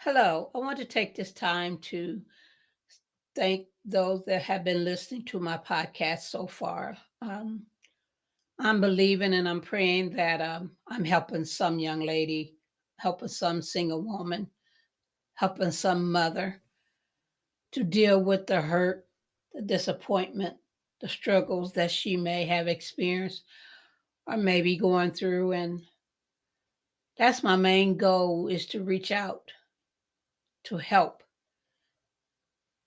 Hello, I want to take this time to thank those that have been listening to my podcast so far. I'm believing and I'm praying that I'm helping some young lady, helping some single woman, helping some mother to deal with the hurt, the disappointment, the struggles that she may have experienced or maybe going through. And that's my main goal is to reach out, to help.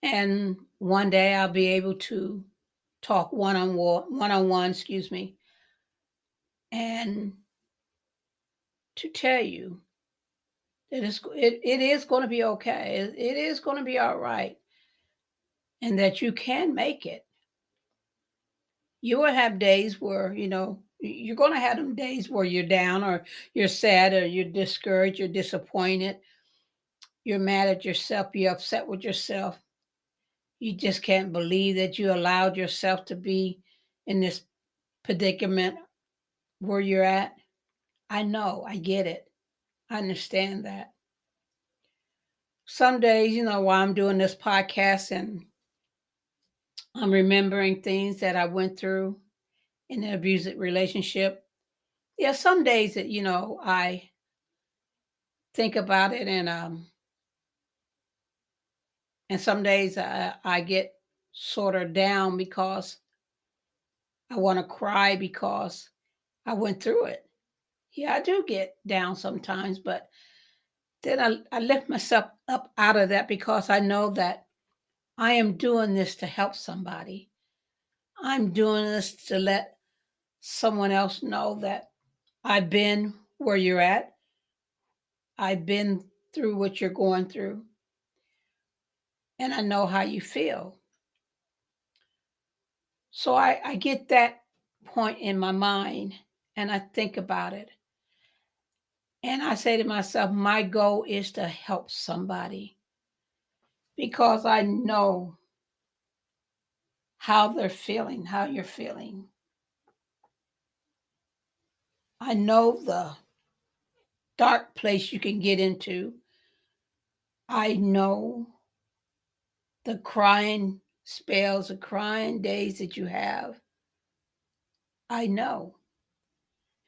And one day I'll be able to talk one on one, and to tell you that it is going to be okay. It is going to be all right, and that you can make it. You will have days where you're going to have them days where you're down or you're sad or you're discouraged, you're disappointed, you're mad at yourself, you're upset with yourself. You just can't believe that you allowed yourself to be in this predicament where you're at. I know, I get it. I understand that. Some days, while I'm doing this podcast and I'm remembering things that I went through in an abusive relationship. Yeah, some days that, I think about it and some days I get sort of down because I want to cry because I went through it. Yeah, I do get down sometimes, but then I lift myself up out of that because I know that I am doing this to help somebody. I'm doing this to let someone else know that I've been where you're at. I've been through what you're going through, and I know how you feel. So I get that point in my mind and I think about it. And I say to myself, my goal is to help somebody because I know how they're feeling, how you're feeling. I know the dark place you can get into. I know the crying spells, the crying days that you have. I know.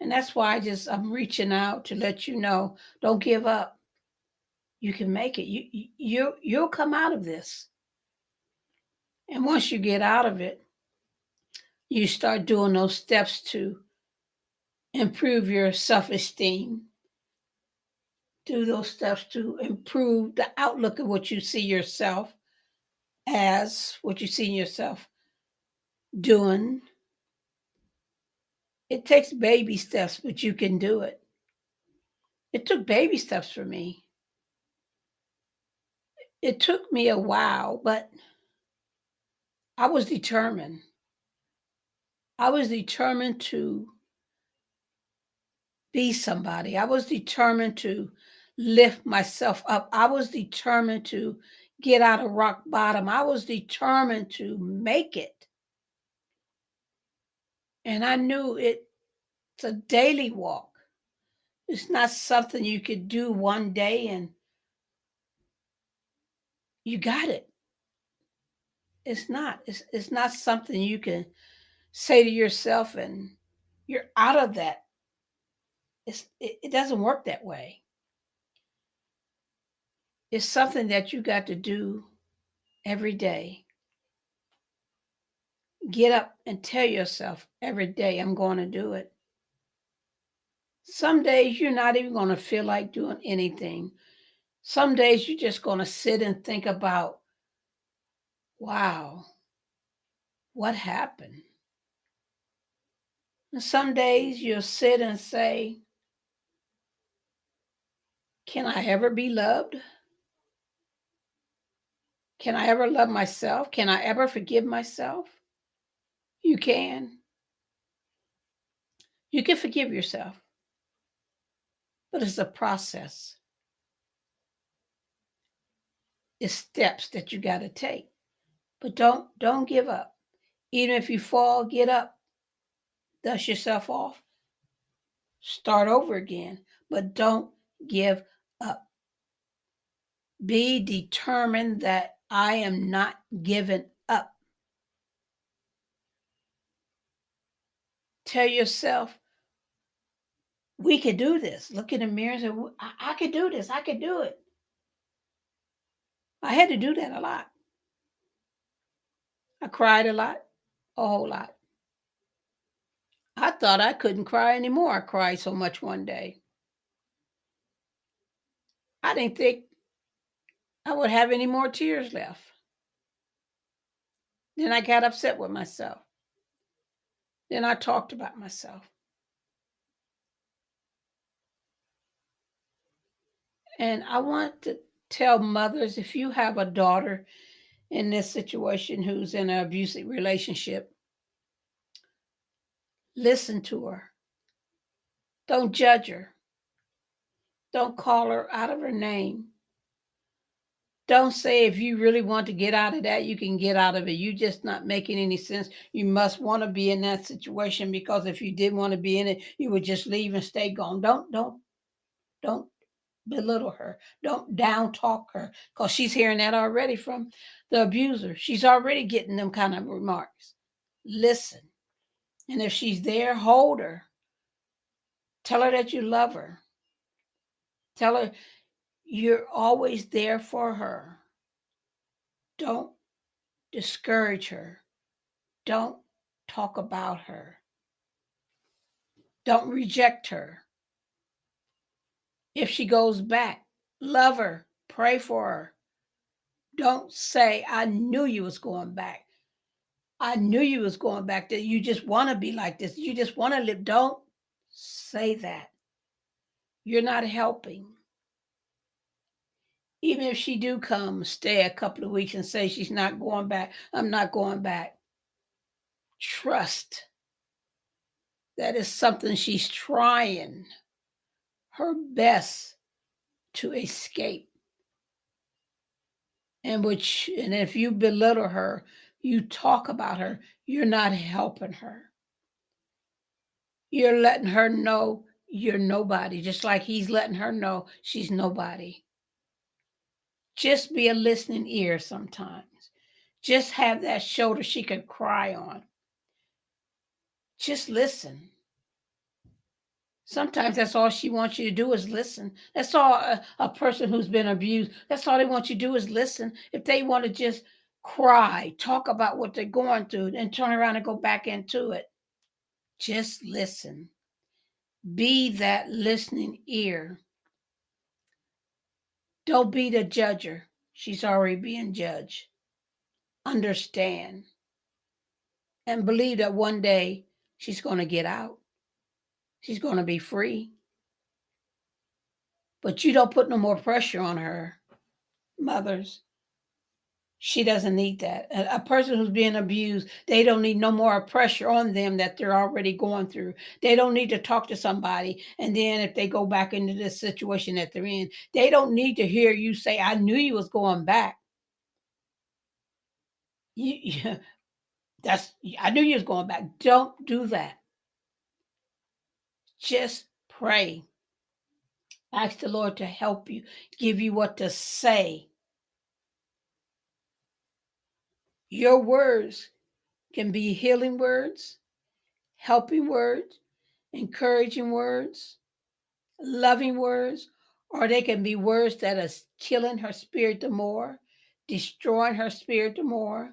And that's why I'm reaching out to let you know, don't give up. You can make it. You'll come out of this. And once you get out of it, you start doing those steps to improve your self-esteem. Do those steps to improve the outlook of what you see yourself as, what you see yourself doing. It takes baby steps, but you can do it. It took baby steps for me. It took me a while, but I was determined. I was determined to be somebody. I was determined to lift myself up. I was determined to get out of rock bottom. I was determined to make it. And I knew it's a daily walk. It's not something you could do one day and you got it. It's not. It's not something you can say to yourself and you're out of that. It doesn't work that way. It's something that you got to do every day. Get up and tell yourself every day, I'm going to do it. Some days you're not even going to feel like doing anything. Some days you're just going to sit and think about, wow, what happened? And some days you'll sit and say, can I ever be loved? Can I ever love myself? Can I ever forgive myself? You can. You can forgive yourself, but it's a process. It's steps that you got to take. But don't give up. Even if you fall, get up, dust yourself off, start over again. But don't give up. Be determined that I am not giving up. Tell yourself, we could do this. Look in the mirror and say, I could do this. I could do it. I had to do that a lot. I cried a lot, a whole lot. I thought I couldn't cry anymore. I cried so much one day. I didn't think I would have any more tears left. Then I got upset with myself. Then I talked about myself. And I want to tell mothers, if you have a daughter in this situation who's in an abusive relationship, listen to her. Don't judge her. Don't call her out of her name. Don't say if you really want to get out of that, you can get out of it. You're just not making any sense. You must want to be in that situation, because if you didn't want to be in it, you would just leave and stay gone. Don't belittle her. Don't down talk her, because she's hearing that already from the abuser. She's already getting them kind of remarks. Listen. And if she's there, hold her. Tell her that you love her. Tell her you're always there for her. Don't discourage her. Don't talk about her. Don't reject her. If she goes back, love her. Pray for her. Don't say, I knew you was going back. I knew you was going back there. You just want to be like this. You just want to live. Don't say that. You're not helping. Even if she do come, stay a couple of weeks and say she's not going back, I'm not going back. Trust that is something she's trying her best to escape. And if you belittle her, you talk about her, you're not helping her. You're letting her know you're nobody, just like he's letting her know she's nobody. Just be a listening ear sometimes. Just have that shoulder she can cry on. Just listen. Sometimes that's all she wants you to do is listen. That's all a person who's been abused, that's all they want you to do is listen. If they want to just cry, talk about what they're going through, and turn around and go back into it, just listen. Be that listening ear. Don't be the judger. She's already being judged. Understand and believe that one day she's going to get out. She's going to be free. But you don't put no more pressure on her, mothers. She doesn't need that. A person who's being abused, they don't need no more pressure on them that they're already going through. They don't need to talk to somebody. And then if they go back into this situation that they're in, they don't need to hear you say, I knew you was going back. You, I knew you was going back. Don't do that. Just pray. Ask the Lord to help you, give you what to say. Your words can be healing words, helping words, encouraging words, loving words, or they can be words that are killing her spirit the more, destroying her spirit the more,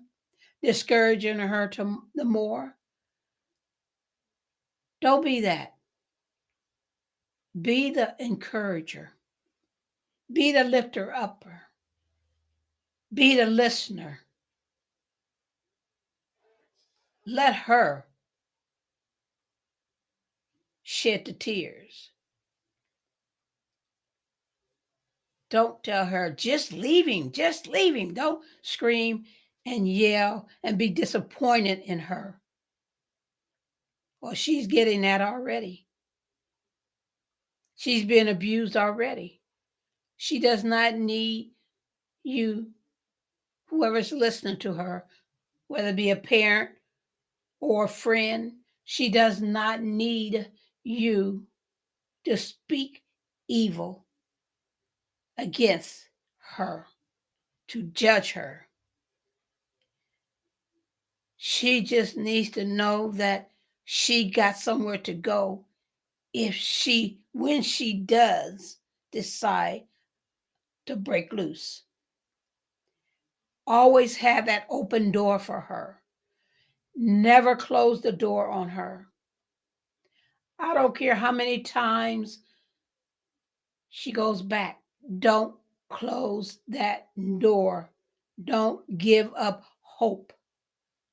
discouraging her the more. Don't be that. Be the encourager. Be the lifter upper. Be the listener. Let her shed the tears. Don't tell her, just leave him, just leave him. Don't scream and yell and be disappointed in her. Well, she's getting that already. She's been abused already. She does not need you, whoever's listening to her, whether it be a parent or a friend, she does not need you to speak evil against her, to judge her. She just needs to know that she got somewhere to go when she does decide to break loose. Always have that open door for her. Never close the door on her. I don't care how many times she goes back. Don't close that door. Don't give up hope.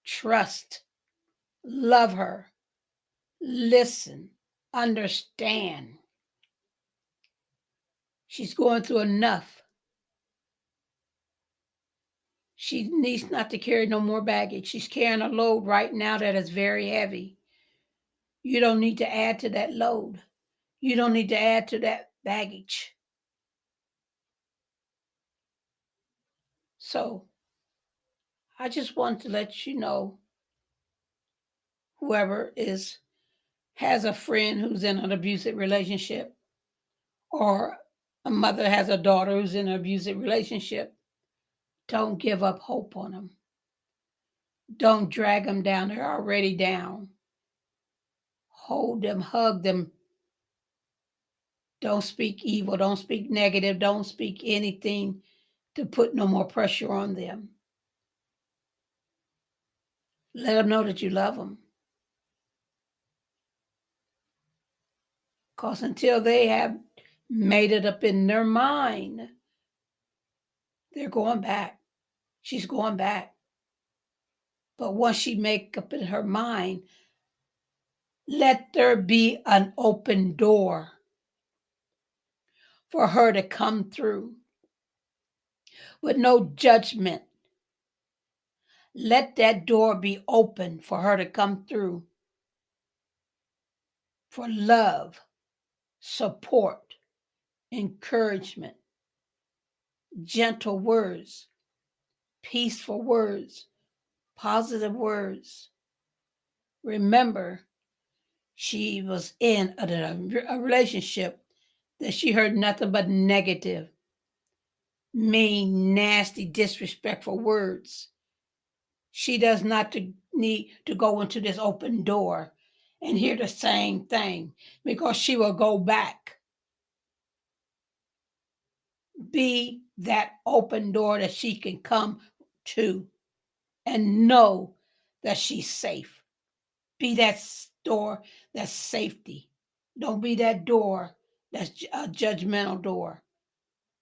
Trust. Love her. Listen. Understand. She's going through enough. She needs not to carry no more baggage. She's carrying a load right now that is very heavy. You don't need to add to that load. You don't need to add to that baggage. So I just want to let you know, whoever has a friend who's in an abusive relationship, or a mother has a daughter who's in an abusive relationship, don't give up hope on them. Don't drag them down. They're already down. Hold them, hug them. Don't speak evil. Don't speak negative. Don't speak anything to put no more pressure on them. Let them know that you love them. Because until they have made it up in their mind, they're going back. She's going back. But once she make up in her mind, let there be an open door for her to come through with no judgment. Let that door be open for her to come through for love, support, encouragement, gentle words, peaceful words, positive words. Remember, she was in a relationship that she heard nothing but negative, mean, nasty, disrespectful words. She does not need to go into this open door and hear the same thing, because she will go back. Be that open door that she can come to and know that she's safe. Be that door that's safety. Don't be that door that's a judgmental door,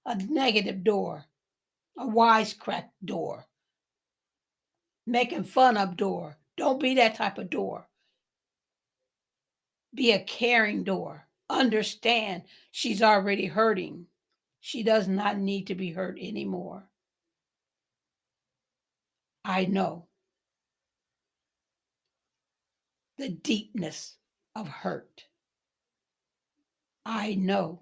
a negative door, a wisecrack door, making fun of door. Don't be that type of door. Be a caring door. Understand she's already hurting. She does not need to be hurt anymore. I know the deepness of hurt. I know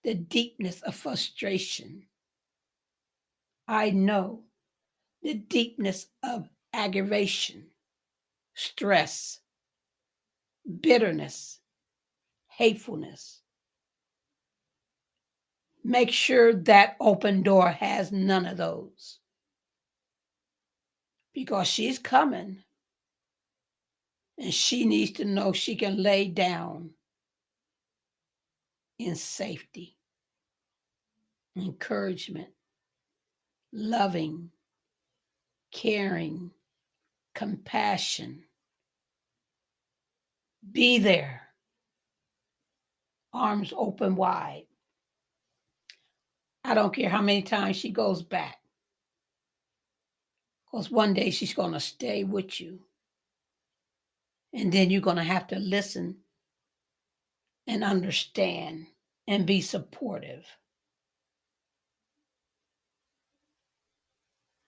the deepness of frustration. I know the deepness of aggravation, stress, bitterness, hatefulness. Make sure that open door has none of those, because she's coming and she needs to know she can lay down in safety, encouragement, loving, caring, compassion. Be there, arms open wide. I don't care how many times she goes back, because one day she's going to stay with you. And then you're going to have to listen and understand and be supportive.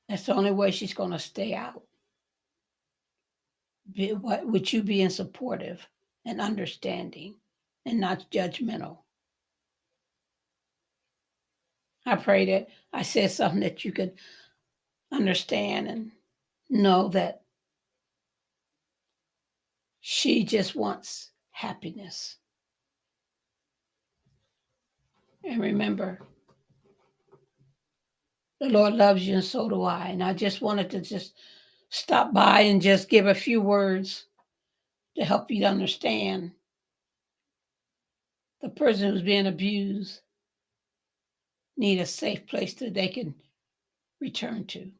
That's the only way she's going to stay out. With you being supportive and understanding and not judgmental. I pray that I said something that you could understand and know that she just wants happiness. And remember, The Lord loves you, and so do I. And I just wanted to just stop by and just give a few words to help you to understand the person who's being abused need a safe place that they can return to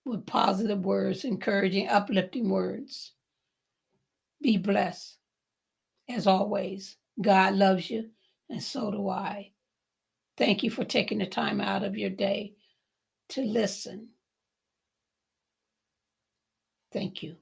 with positive words, encouraging, uplifting words. Be blessed. As always, God loves you, and so do I. Thank you for taking the time out of your day to listen. Thank you.